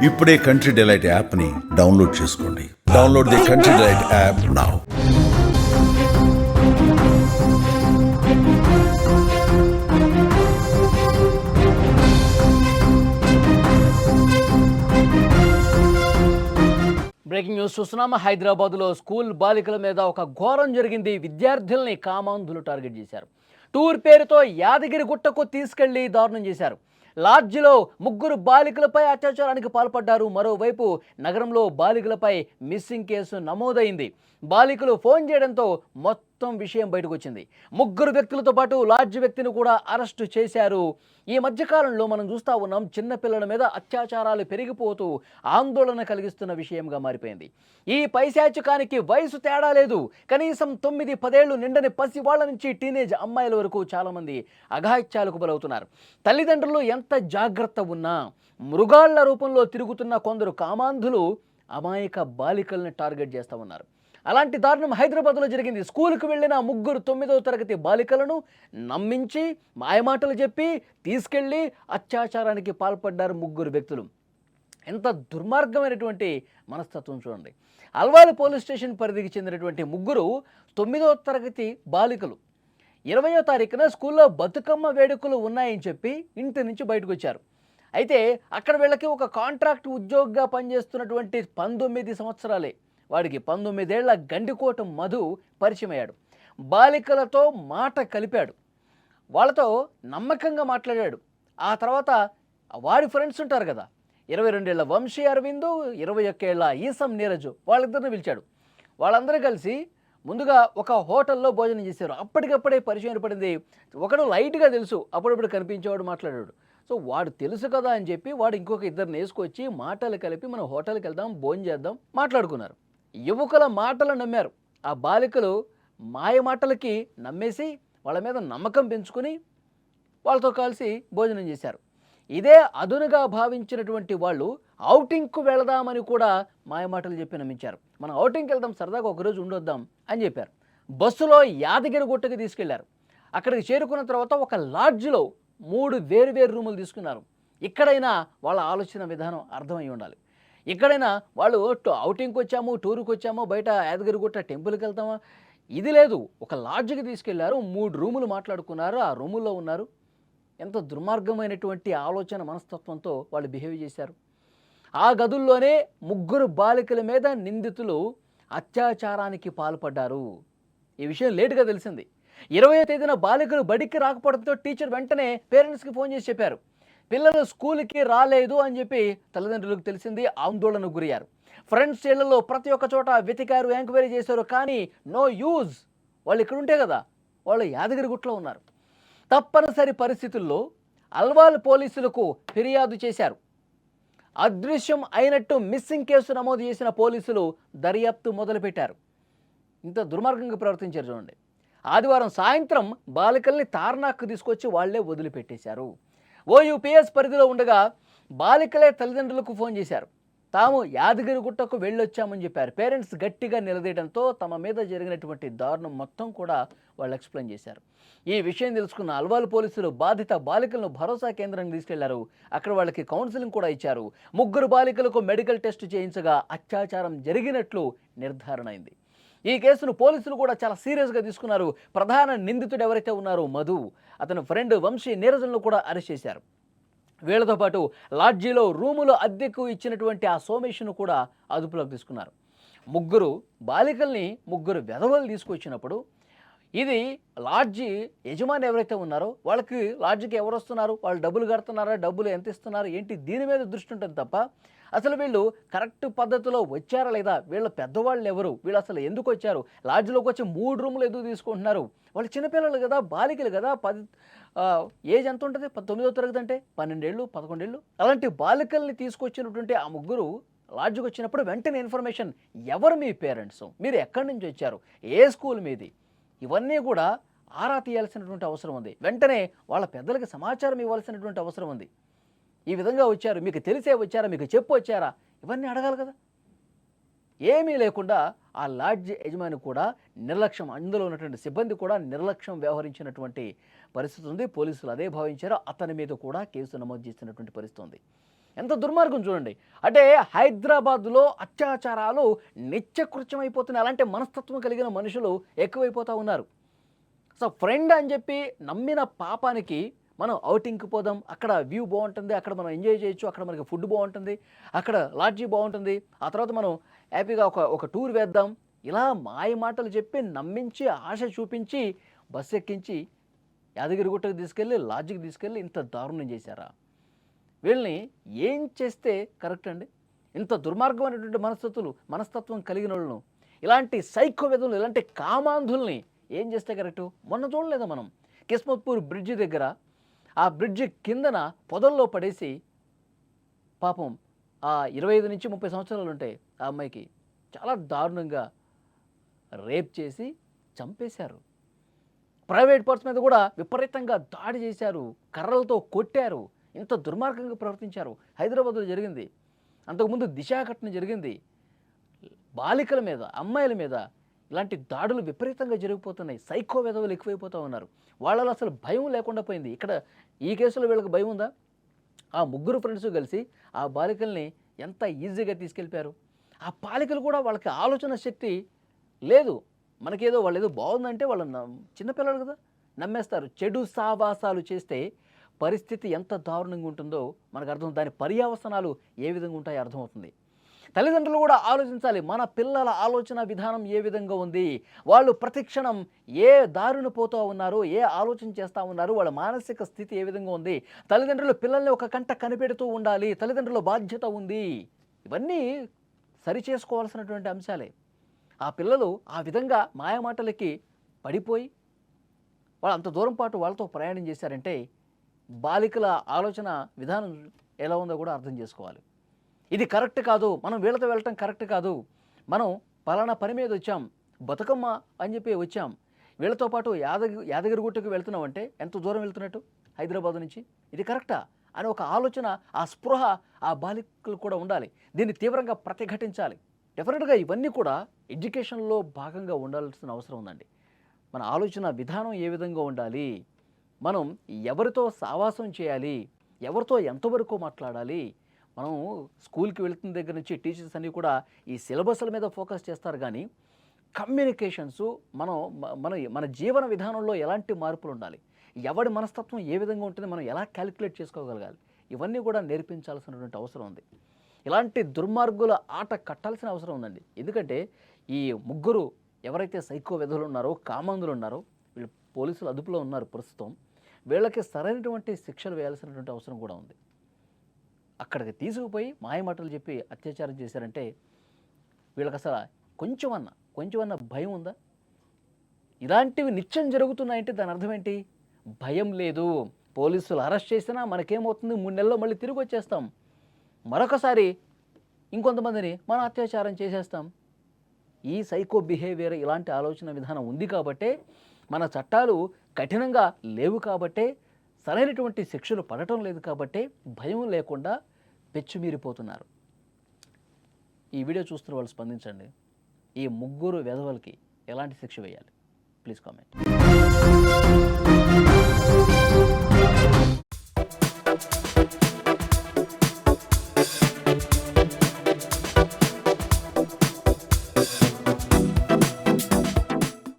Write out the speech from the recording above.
ఇప్పుడే country delight యాప్ని download చేసుకోండి. Download the country delight app now. Breaking news చూస్తున్నాము. హైదరాబాద్లో స్కూల్ బాలికల మీద ఒక ఘోరం జరిగింది. విద్యార్థుల్ని కామాంధులు టార్గెట్ చేశారు. టూర్ పేరుతో యాదగిరి గుట్టకు తీసుకెళ్లి దారుణం చేశారు. లాడ్జిలో 3 బాలికలపై అత్యాచారానికి పాల్పడ్డారు. మరోవైపు నగరంలో బాలికలపై మిస్సింగ్ కేసు నమోదైంది. బాలికలు ఫోన్ చేయడంతో మొత్తం విషయం బయటకు వచ్చింది. 3 వ్యక్తులతో పాటు లాడ్జ్ వ్యక్తిని కూడా అరెస్టు చేశారు. ఈ మధ్యకాలంలో మనం చూస్తూ ఉన్నాం, చిన్నపిల్లల మీద అత్యాచారాలు పెరిగిపోతూ ఆందోళన కలిగిస్తున్న విషయంగా మారిపోయింది. ఈ పైశాచికానికి వయసు తేడా లేదు. కనీసం 9-10 ఏళ్లు నిండని పసి వాళ్ళ నుంచి టీనేజ్ అమ్మాయిల వరకు చాలామంది అఘాయిత్యాలకు బలవుతున్నారు. తల్లిదండ్రులు ఎంత జాగ్రత్త ఉన్నా మృగాళ్ల రూపంలో తిరుగుతున్న కొందరు కామాంధులు అమాయక బాలికల్ని టార్గెట్ చేస్తూ ఉన్నారు. అలాంటి దారుణం హైదరాబాద్లో జరిగింది. స్కూల్కి వెళ్ళిన 3 9వ తరగతి బాలికలను నమ్మించి మాయమాటలు చెప్పి తీసుకెళ్లి అత్యాచారానికి పాల్పడ్డారు 3 వ్యక్తులు. ఎంత దుర్మార్గమైనటువంటి మనస్తత్వం చూడండి. అల్వాల్ పోలీస్ స్టేషన్ పరిధికి చెందినటువంటి 3 9వ తరగతి బాలికలు 20వ తారీఖున స్కూల్లో బతుకమ్మ వేడుకలు ఉన్నాయని చెప్పి ఇంటి నుంచి బయటకు వచ్చారు. అయితే అక్కడ వీళ్ళకి ఒక కాంట్రాక్ట్ ఉద్యోగిగా పనిచేస్తున్నటువంటి 19 సంవత్సరాలే, వాడికి 19 ఏళ్ల గండికోట మధు పరిచయం అయ్యాడు. బాలికలతో మాట కలిపాడు, వాళ్ళతో నమ్మకంగా మాట్లాడాడు. ఆ తర్వాత వాడి ఫ్రెండ్స్ ఉంటారు కదా, 22 ఏళ్ల వంశీ అరవింద్, 21 ఏళ్ల ఈసం నీరజు, వాళ్ళిద్దరిని పిలిచాడు. వాళ్ళందరూ కలిసి ముందుగా ఒక హోటల్లో భోజనం చేశారు. అప్పటికప్పుడే పరిచయం ఏర్పడింది. ఒకడు లైట్గా తెలుసు, అప్పుడప్పుడు కనిపించేవాడు, మాట్లాడాడు. సో వాడు తెలుసు కదా అని చెప్పి వాడు ఇంకొక ఇద్దరిని వేసుకొచ్చి మాటలు కలిపి మనం హోటల్కి వెళ్దాం, భోజనం చేద్దాం మాట్లాడుకున్నారు. యువకుల మాటలు నమ్మారు. ఆ బాలికలు మాయ మాటలకి నమ్మేసి వాళ్ళ మీద నమ్మకం పెంచుకుని వాళ్ళతో కలిసి భోజనం చేశారు. ఇదే అదునుగా భావించినటువంటి వాళ్ళు ఔటింగ్కు వెళదామని కూడా మాయమాటలు చెప్పి నమ్మించారు. మనం ఔటింగ్కి వెళ్దాం, సరదాగా ఒకరోజు ఉండొద్దాం అని చెప్పారు. బస్సులో యాదగిరి గుట్టకి తీసుకెళ్లారు. అక్కడికి చేరుకున్న తర్వాత ఒక లాడ్జ్లో 3 వేరు రూములు తీసుకున్నారు. ఇక్కడైనా వాళ్ళ ఆలోచన విధానం అర్థమై ఉండాలి. ఇక్కడైనా వాళ్ళు ఔటింగ్కి వచ్చాము, టూర్కి వచ్చాము, బయట యాదగిరిగుట్ట టెంపుల్కి వెళ్తామా, ఇది లేదు. ఒక లాడ్జ్కి తీసుకెళ్లారు, 3 రూములు మాట్లాడుకున్నారు, ఆ రూముల్లో ఉన్నారు. ఎంత దుర్మార్గమైనటువంటి ఆలోచన మనస్తత్వంతో వాళ్ళు బిహేవ్ చేశారు. ఆ గదుల్లోనే 3 బాలికల మీద నిందితులు అత్యాచారానికి పాల్పడ్డారు. ఈ విషయం లేటుగా తెలిసింది. 20వ తేదీన బాలికలు బడికి రాకపోవడంతో టీచర్ వెంటనే పేరెంట్స్కి ఫోన్ చేసి చెప్పారు. పిల్లలు స్కూల్కి రాలేదు అని చెప్పి తల్లిదండ్రులకు తెలిసింది, ఆందోళనకు గురయ్యారు. ఫ్రెండ్స్ ఇళ్లలో ప్రతి ఒక్క చోట వెతికారు, ఎంక్వైరీ చేశారు, కానీ నో యూజ్. వాళ్ళు ఇక్కడ ఉంటే కదా, వాళ్ళు యాదగిరిగుట్టలో ఉన్నారు. తప్పనిసరి పరిస్థితుల్లో అల్వాల్ పోలీసులకు ఫిర్యాదు చేశారు. అదృశ్యం అయినట్టు మిస్సింగ్ కేసు నమోదు చేసిన పోలీసులు దర్యాప్తు మొదలుపెట్టారు. ఇంత దుర్మార్గంగా ప్రవర్తించారు చూడండి. ఆదివారం సాయంత్రం బాలికల్ని తార్నాక్కు తీసుకొచ్చి వాళ్లే వదిలిపెట్టేశారు. ఓయూపీఎస్ పరిధిలో ఉండగా బాలికలే తల్లిదండ్రులకు ఫోన్ చేశారు. తాము యాదగిరిగుట్టకు వెళ్ళొచ్చామని చెప్పారు. పేరెంట్స్ గట్టిగా నిలదీయడంతో తమ మీద జరిగినటువంటి దారుణం మొత్తం కూడా వాళ్ళు ఎక్స్ప్లెయిన్ చేశారు. ఈ విషయం తెలుసుకున్న అల్వాల్ పోలీసులు బాధిత బాలికలను భరోసా కేంద్రానికి తీసుకెళ్లారు. అక్కడ వాళ్ళకి కౌన్సిలింగ్ కూడా ఇచ్చారు. 3 బాలికలకు మెడికల్ టెస్ట్ చేయించగా అత్యాచారం జరిగినట్లు నిర్ధారణ అయింది. ఈ కేసును పోలీసులు కూడా చాలా సీరియస్గా తీసుకున్నారు. ప్రధాన నిందితుడు ఎవరైతే ఉన్నారో మధు, అతని ఫ్రెండ్ వంశీ నీరజన్ను కూడా అరెస్ట్ చేశారు. వీళ్లతో పాటు లాడ్జీలో రూములు అద్దెకు ఇచ్చినటువంటి ఆ సోమేష్ను కూడా అదుపులోకి తీసుకున్నారు. 3 బాలికల్ని 3 వెధవలు తీసుకొచ్చినప్పుడు ఇది లాడ్జి యజమాని ఎవరైతే ఉన్నారో వాళ్ళకి లాడ్జికి ఎవరు వస్తున్నారు, వాళ్ళు డబ్బులు కడుతున్నారా, డబ్బులు ఎంత ఇస్తున్నారు ఏంటి, దీని మీద దృష్టి ఉంటుంది తప్ప అసలు వీళ్ళు కరెక్ట్ పద్ధతిలో వచ్చారా లేదా, వీళ్ళ పెద్దవాళ్ళు ఎవరు, వీళ్ళు అసలు ఎందుకు వచ్చారు, లాడ్జిలోకి వచ్చి 3 రూములు ఎందుకు తీసుకుంటున్నారు, వాళ్ళు చిన్నపిల్లలు కదా, బాలికలు కదా, ఏజ్ ఎంత ఉంటుంది, 9వ తరగతి అంటే 12 ఏళ్ళు 11 ఏళ్ళు. అలాంటి బాలికల్ని తీసుకొచ్చినటువంటి ఆ 3 లాడ్జికి వచ్చినప్పుడు వెంటనే ఇన్ఫర్మేషన్, ఎవరు మీ పేరెంట్స్, మీరు ఎక్కడి నుంచి వచ్చారు, ఏ స్కూల్ మీది, ఇవన్నీ కూడా ఆరా తీయాల్సినటువంటి అవసరం ఉంది. వెంటనే వాళ్ళ పెద్దలకి సమాచారం ఇవ్వాల్సినటువంటి అవసరం ఉంది. ఈ విధంగా వచ్చారు, మీకు తెలిసే వచ్చారా, మీకు చెప్పు వచ్చారా, ఇవన్నీ అడగాలి కదా. ఏమీ లేకుండా ఆ లాడ్జ్ యజమాని కూడా నిర్లక్ష్యం, అందులో ఉన్నటువంటి సిబ్బంది కూడా నిర్లక్ష్యం వ్యవహరించినటువంటి పరిస్థితి ఉంది. పోలీసులు అదే భావించారో అతని మీద కూడా కేసు నమోదు చేసినటువంటి పరిస్థితి ఉంది. ఎంత దుర్మార్గం చూడండి. అంటే హైదరాబాద్లో అత్యాచారాలు నిత్యకృత్యమైపోతున్నాయి. అలాంటి మనస్తత్వం కలిగిన మనుషులు ఎక్కువైపోతూ ఉన్నారు. సో ఫ్రెండ్ అని చెప్పి నమ్మిన పాపానికి మనం ఔటింగ్కి పోదాం, అక్కడ వ్యూ బాగుంటుంది, అక్కడ మనం ఎంజాయ్ చేయొచ్చు, అక్కడ మనకి ఫుడ్ బాగుంటుంది, అక్కడ లాడ్జీ బాగుంటుంది, ఆ తర్వాత మనం హ్యాపీగా ఒక టూర్ వేద్దాం, ఇలా మాయ మాటలు చెప్పి నమ్మించి ఆశ చూపించి బస్సు ఎక్కించి యాదగిరిగుట్టకు తీసుకెళ్ళి లాడ్జికి తీసుకెళ్ళి ఇంత దారుణం చేశారా? వీళ్ళని ఏం చేస్తే కరెక్ట్ అండి? ఇంత దుర్మార్గమైనటువంటి మనస్తత్వం కలిగిన వాళ్ళను, ఇలాంటి సైకో విధులు, ఇలాంటి కామాంధుల్ని ఏం చేస్తే కరెక్టు? మొన్న చూడలేదా మనం కిస్మత్పూర్ బ్రిడ్జి దగ్గర ఆ బ్రిడ్జి కిందన పొదల్లో పడేసి పాపం ఆ 25 నుంచి 30 సంవత్సరాలు ఉంటాయి ఆ అమ్మాయికి చాలా దారుణంగా రేప్ చేసి చంపేశారు. ప్రైవేట్ పర్స్ మీద కూడా విపరీతంగా దాడి చేశారు, కర్రలతో కొట్టారు, ఇంత దుర్మార్గంగా ప్రవర్తించారు. హైదరాబాద్లో జరిగింది. అంతకుముందు దిశ ఘటన జరిగింది. బాలికల మీద, అమ్మాయిల మీద ఇలాంటి దాడులు విపరీతంగా జరిగిపోతున్నాయి. సైకో వెధవలు ఎక్కువైపోతూ ఉన్నారు. వాళ్ళలో అసలు భయం లేకుండా పోయింది. ఇక్కడ ఈ కేసులో వీళ్ళకి భయం ఉందా? ఆ ముగ్గురు ఫ్రెండ్స్ కలిసి ఆ బాలికల్ని ఎంత ఈజీగా తీసుకెళ్ళిపోయారు. ఆ బాలికలు కూడా వాళ్ళకి ఆలోచన శక్తి లేదు. మనకేదో వాళ్ళు ఏదో బాగుందంటే వాళ్ళు చిన్నపిల్లలు కదా, నమ్మేస్తారు. చెడు సావాసాలు చేస్తే పరిస్థితి ఎంత దారుణంగా ఉంటుందో మనకు అర్థం, దాని పర్యవసనాలు ఏ విధంగా ఉంటాయో అర్థమవుతుంది. తల్లిదండ్రులు కూడా ఆలోచించాలి, మన పిల్లల ఆలోచన విధానం ఏ విధంగా ఉంది, వాళ్ళు ప్రతిక్షణం ఏ దారిన పోతూ ఉన్నారు, ఏ ఆలోచన చేస్తూ ఉన్నారు, వాళ్ళ మానసిక స్థితి ఏ విధంగా ఉంది. తల్లిదండ్రులు పిల్లల్ని ఒక కంట కనిపెడుతూ ఉండాలి, తల్లిదండ్రుల బాధ్యత ఉంది. ఇవన్నీ సరి చేసుకోవాల్సినటువంటి అంశాలే. ఆ పిల్లలు ఆ విధంగా మాయమాటలకి పడిపోయి వాళ్ళు అంత దూరం పాటు వాళ్ళతో ప్రయాణం చేశారంటే బాలికల ఆలోచన విధానం ఎలా ఉందో కూడా అర్థం చేసుకోవాలి. ఇది కరెక్ట్ కాదు, మనం వీళ్ళతో వెళ్ళటం కరెక్ట్ కాదు, మనం పలానా పని మీద వచ్చాం, బతుకమ్మ అని చెప్పి వచ్చాం, వీళ్ళతో పాటు యాదగిరిగుట్టకు వెళ్తున్నామంటే ఎంత దూరం వెళ్తున్నట్టు హైదరాబాద్ నుంచి, ఇది కరెక్టా అని ఒక ఆలోచన, ఆ స్పృహ ఆ బాలికలు కూడా ఉండాలి. దీన్ని తీవ్రంగా ప్రతిఘటించాలి. డెఫినెట్గా ఇవన్నీ కూడా ఎడ్యుకేషన్లో భాగంగా ఉండాల్సిన అవసరం ఉందండి. మన ఆలోచన విధానం ఏ విధంగా ఉండాలి, మనం ఎవరితో సావాసం చేయాలి, ఎవరితో ఎంతవరకు మాట్లాడాలి. మనం స్కూల్కి వెళ్తున్న దగ్గర నుంచి టీచర్స్ అన్నీ కూడా ఈ సిలబస్ల మీద ఫోకస్ చేస్తారు, కానీ కమ్యూనికేషన్స్ మన జీవన విధానంలో ఎలాంటి మార్పులు ఉండాలి, ఎవడి మనస్తత్వం ఏ విధంగా ఉంటుంది, మనం ఎలా క్యాలిక్యులేట్ చేసుకోగలగాలి, ఇవన్నీ కూడా నేర్పించాల్సినటువంటి అవసరం ఉంది. ఇలాంటి దుర్మార్గుల ఆట కట్టాల్సిన అవసరం ఉందండి. ఎందుకంటే ఈ ముగ్గురు ఎవరైతే సైకో వెధులు ఉన్నారో, కామందులు ఉన్నారో, వీళ్ళు పోలీసులు అదుపులో ఉన్నారు ప్రస్తుతం. వీళ్ళకి సరైనటువంటి శిక్షలు వేయాల్సినటువంటి అవసరం కూడా ఉంది. అక్కడికి తీసుకుపోయి మాయమాటలు చెప్పి అత్యాచారం చేశారంటే వీళ్ళకి అసలు కొంచెమన్నా భయం ఉందా? ఇలాంటివి నిత్యం జరుగుతున్నాయంటే దాని అర్థం ఏంటి? భయం లేదు. పోలీసులు అరెస్ట్ చేసినా మనకేమవుతుంది, 3 నెలల్లో మళ్ళీ తిరిగి వచ్చేస్తాం, మరొకసారి ఇంకొంతమందిని మనం అత్యాచారం చేసేస్తాం. ఈ సైకో బిహేవియర్, ఇలాంటి ఆలోచన విధానం ఉంది కాబట్టే, మన చట్టాలు కఠినంగా లేవు కాబట్టే, సరైనటువంటి శిక్షలు పడటం లేదు కాబట్టే భయం లేకుండా పెచ్చుమీరిపోతున్నారు. ఈ వీడియో చూస్తున్న వాళ్ళు స్పందించండి. ఈ ముగ్గురు వెధవలకి ఎలాంటి శిక్ష వేయాలి? Please comment.